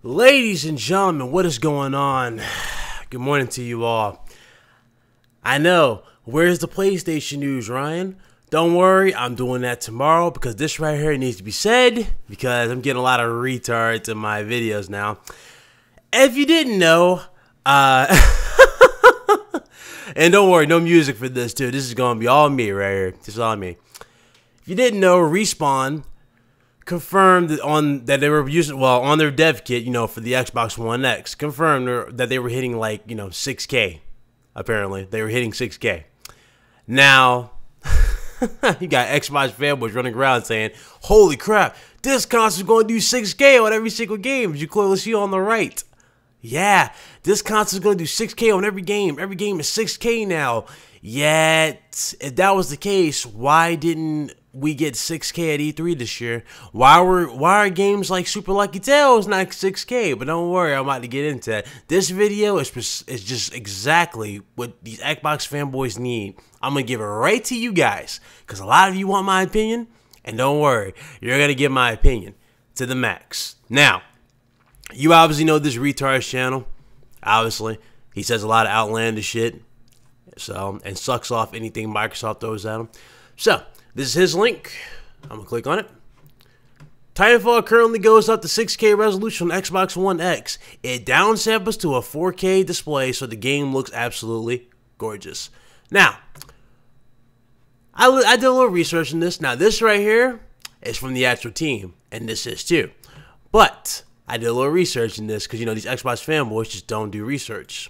Ladies and gentlemen, what is going on? Good morning to you all. I know, where's the PlayStation news, Ryan? Don't worry, I'm doing that tomorrow because this right here needs to be said because I'm getting a lot of retards in my videos now. If you didn't know, and don't worry, no music for this too. This is going to be all me right here. This is all me. If you didn't know, Respawn confirmed that they were using, well, on their dev kit, for the Xbox One X, confirmed that they were hitting 6K. Apparently, they were hitting 6K. Now, you got Xbox fanboys running around saying, "Holy crap, this console's going to do 6K on every single game." As you clearly see on the right. Yeah, this console's going to do 6K on every game. Every game is 6K now. Yet, if that was the case, why didn't we get 6K at E3 this year? Why are games like Super Lucky Tales not 6K? But don't worry, I'm about to get into that. This video is just exactly what these Xbox fanboys need. I'm going to give it right to you guys because a lot of you want my opinion. And don't worry, you're going to get my opinion to the max. Now, you obviously know this retard's channel. Obviously, he says a lot of outlandish shit. And sucks off anything Microsoft throws at him. So, this is his link. I'm going to click on it. Titanfall currently goes up to 6K resolution on Xbox One X. It downsamples to a 4K display, so the game looks absolutely gorgeous. Now, I did a little research on this. Now, this right here is from the actual team, and this is too. But I did a little research in this because, these Xbox fanboys just don't do research.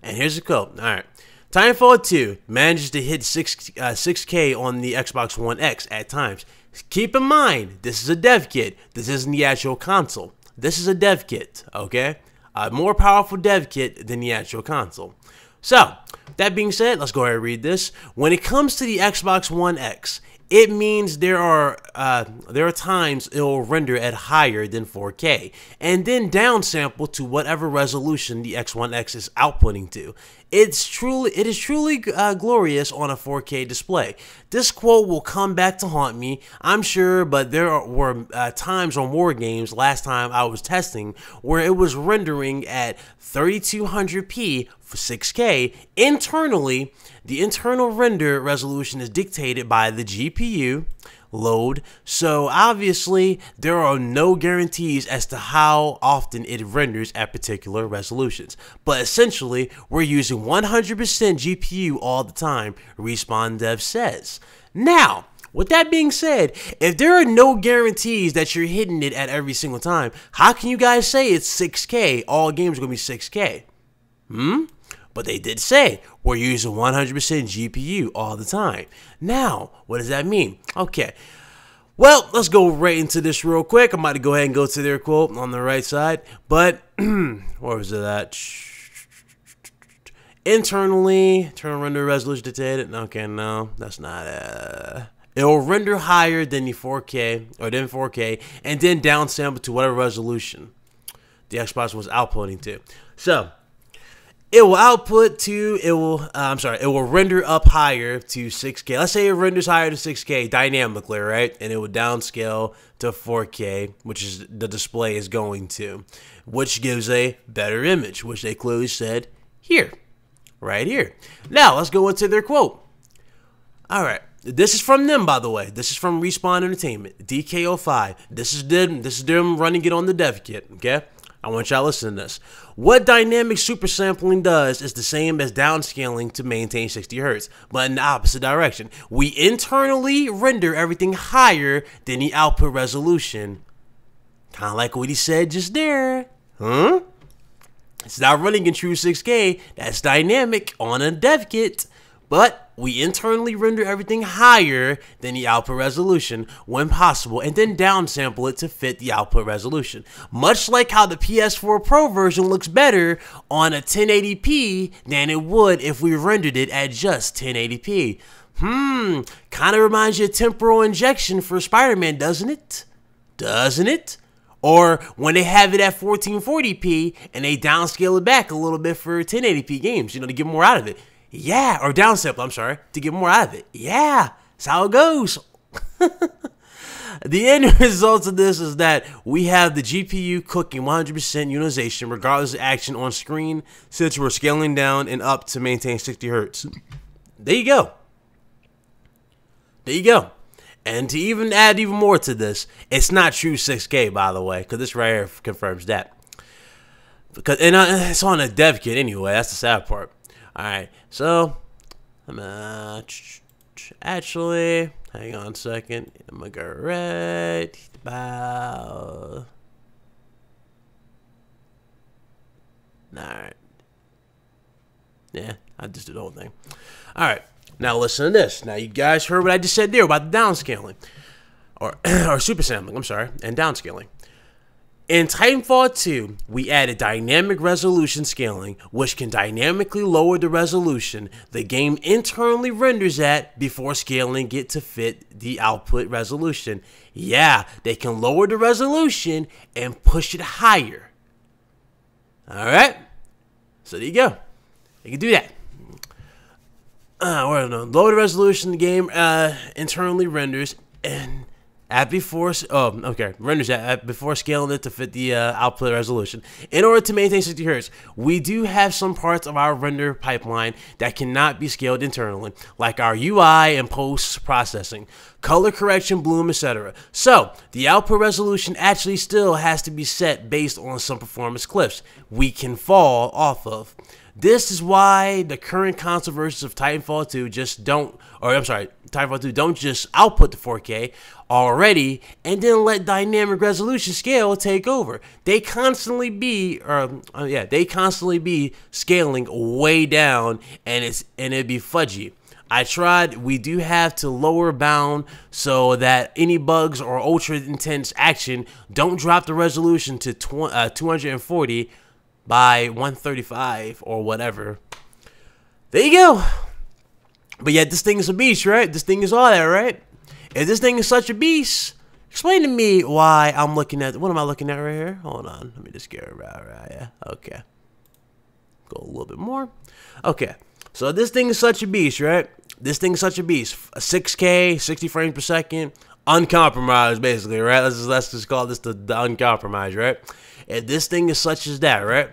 And here's the quote. All right. Titanfall 2 manages to hit 6K on the Xbox One X at times. Keep in mind, this is a dev kit. This isn't the actual console. This is a dev kit, okay? A more powerful dev kit than the actual console. So, that being said, let's go ahead and read this. When it comes to the Xbox One X, it means there are times it will render at higher than 4K and then downsample to whatever resolution the X1X is outputting to. It is truly glorious on a 4K display. This quote will come back to haunt me, I'm sure, but there were times on War Games last time I was testing where it was rendering at 3200p for 6K. Internally, the internal render resolution is dictated by the GPU load, so obviously there are no guarantees as to how often it renders at particular resolutions. But essentially, we're using 100% GPU all the time, Respawn Dev says. Now, with that being said, if there are no guarantees that you're hitting it at every single time, how can you guys say it's 6K? All games are going to be 6K. But they did say we're using 100% GPU all the time. Now, what does that mean? Okay. Well, let's go right into this real quick. I'm about to go ahead and go to their quote on the right side. But, where was it at? Internal render resolution dictated. Okay, no, that's not it. It will render higher than the 4K, and then downsample to whatever resolution the Xbox was outputting to. So, it will render up higher to 6K. Let's say it renders higher to 6K dynamically, right? And it will downscale to 4K, which is the display is going to, which gives a better image, which they clearly said here, right here. Now, let's go into their quote. All right. This is from them, by the way. This is from Respawn Entertainment, DK05. This is them running it on the dev kit, okay? I want y'all to listen to this. What dynamic super sampling does is the same as downscaling to maintain 60 Hz, but in the opposite direction. We internally render everything higher than the output resolution. Kind of like what he said just there. Huh? It's not running in true 6K. That's dynamic on a dev kit. But we internally render everything higher than the output resolution when possible and then downsample it to fit the output resolution. Much like how the PS4 Pro version looks better on a 1080p than it would if we rendered it at just 1080p. Kind of reminds you of temporal injection for Spider-Man, doesn't it? Doesn't it? Or when they have it at 1440p and they downscale it back a little bit for 1080p games, to get more out of it. Yeah, or downsample, I'm sorry, to get more out of it. Yeah, that's how it goes. The end result of this is that we have the GPU cooking 100% utilization regardless of action on screen, since we're scaling down and up to maintain 60 hertz. There you go. There you go. And to even add even more to this, it's not true 6K, by the way, because this right here confirms that. Because it's on a dev kit anyway. That's the sad part. All right, so I'm actually, hang on a second. I'm gonna go right about. All right. Yeah, I just did the whole thing. All right. Now listen to this. Now you guys heard what I just said there about the downscaling, or super sampling. I'm sorry, and downscaling. In Titanfall 2, we added dynamic resolution scaling, which can dynamically lower the resolution the game internally renders at before scaling it to fit the output resolution. Yeah, they can lower the resolution and push it higher. All right, so there you go. You can do that. Lower the resolution the game internally renders and renders at before scaling it to fit the output resolution. In order to maintain 60 hertz, we do have some parts of our render pipeline that cannot be scaled internally, like our UI and post processing, color correction, bloom, etc. So the output resolution actually still has to be set based on some performance cliffs we can fall off of. This is why the current console versions of Titanfall 2 Titanfall 2 don't just output the 4K already and then let dynamic resolution scale take over. They constantly be scaling way down, and it'd be fudgy. I tried. We do have to lower bound so that any bugs or ultra intense action don't drop the resolution to 240 by 135 or whatever. There you go. But yet this thing is a beast, right? This thing is all that, right? If this thing is such a beast, explain to me why I'm looking at, what am I looking at right here? Hold on, let me just get it right, yeah, okay. Go a little bit more. Okay, so this thing is such a beast, right? This thing is such a beast. A 6K, 60 frames per second, uncompromised basically, right? Let's just call this the uncompromised, right? If this thing is such as that, right?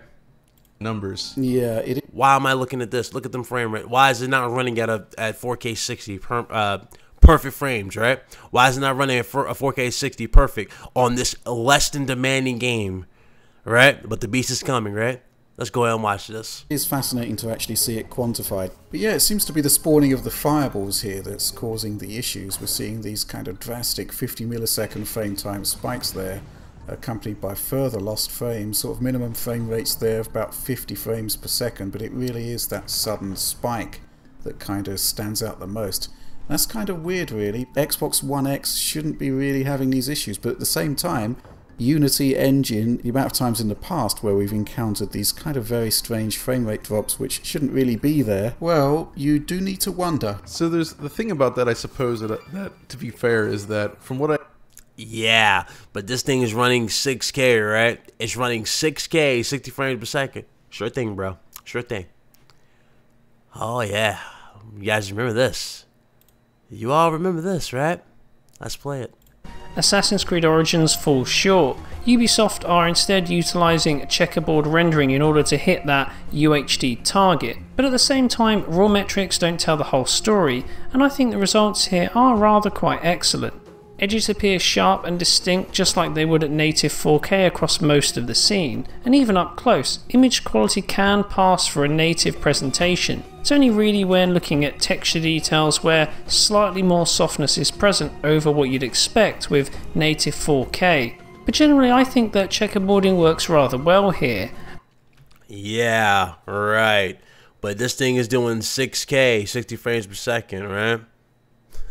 Numbers. Yeah. Why am I looking at this? Look at them frame rate. Why is it not running at 4K 60 perfect frames, right? Why is it not running at 4K 60 perfect on this less than demanding game, right? But the beast is coming, right? Let's go ahead and watch this. It's fascinating to actually see it quantified. But yeah, it seems to be the spawning of the fireballs here that's causing the issues. We're seeing these kind of drastic 50 millisecond frame time spikes there, accompanied by further lost frames, sort of minimum frame rates there of about 50 frames per second, but it really is that sudden spike that kind of stands out the most. That's kind of weird, really. Xbox One X shouldn't be really having these issues, but at the same time, Unity engine, the amount of times in the past where we've encountered these kind of very strange frame rate drops which shouldn't really be there, well, you do need to wonder. So there's the thing about that, I suppose, that to be fair, is that from what I... Yeah, but this thing is running 6K, right? It's running 6K, 60 frames per second. Sure thing, bro. Sure thing. Oh, yeah. You guys remember this. You all remember this, right? Let's play it. Assassin's Creed Origins falls short. Ubisoft are instead utilising checkerboard rendering in order to hit that UHD target, but at the same time raw metrics don't tell the whole story, and I think the results here are rather quite excellent. Edges appear sharp and distinct just like they would at native 4K across most of the scene, and even up close, image quality can pass for a native presentation. It's only really when looking at texture details where slightly more softness is present over what you'd expect with native 4K. But generally I think that checkerboarding works rather well here. Yeah, right. But this thing is doing 6K, 60 frames per second, right?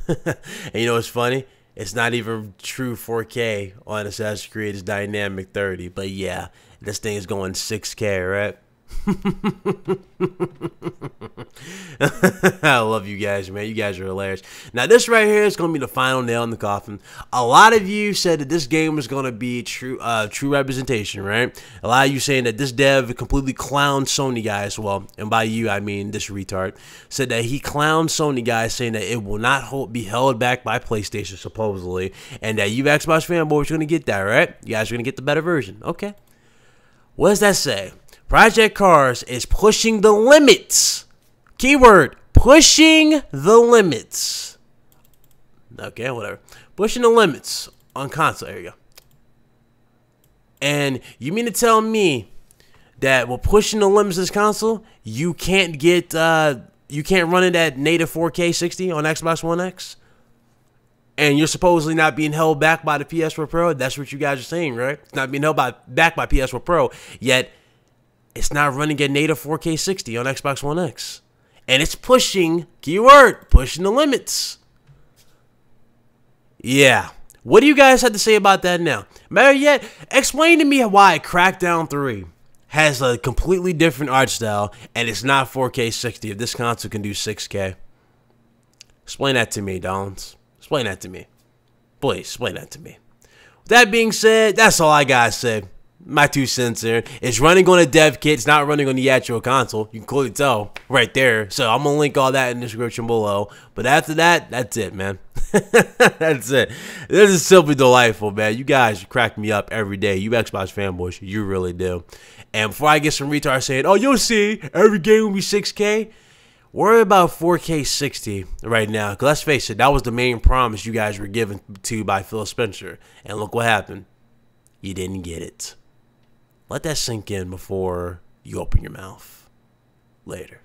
And you know what's funny? It's not even true 4K on Assassin's Creed. It's dynamic 30. But yeah, this thing is going 6K, right? I love you guys, man. You guys are hilarious. Now, this right here is going to be the final nail in the coffin. A lot of you said that this game was going to be true representation, right? A lot of you saying that this dev completely clowned Sony guys. Well, and by you, I mean this retard. Said that he clowned Sony guys, saying that it will not be held back by PlayStation, supposedly. And that you Xbox fanboys are going to get that, right? You guys are going to get the better version. Okay. What does that say? Project Cars is pushing the limits. Keyword, pushing the limits. Okay, whatever. Pushing the limits on console. There you go. And you mean to tell me that while pushing the limits of this console, you can't get, you can't run it at native 4K 60 on Xbox One X? And you're supposedly not being held back by the PS4 Pro? That's what you guys are saying, right? It's not being held back by PS4 Pro, yet it's not running at native 4K 60 on Xbox One X. And it's pushing, keyword, pushing the limits. Yeah. What do you guys have to say about that now? Better yet, explain to me why Crackdown 3 has a completely different art style and it's not 4K 60 if this console can do 6K. Explain that to me, Dons. Explain that to me. Please, explain that to me. With that being said, that's all I gotta say. My 2 cents there. It's running on a dev kit. It's not running on the actual console. You can clearly tell right there. So I'm going to link all that in the description below. But after that, that's it, man. That's it. This is simply delightful, man. You guys crack me up every day. You Xbox fanboys, you really do. And before I get some retards saying, oh, you'll see, every game will be 6K. Worry about 4K 60 right now. Because let's face it, that was the main promise you guys were given to by Phil Spencer. And look what happened. You didn't get it. Let that sink in before you open your mouth. Later.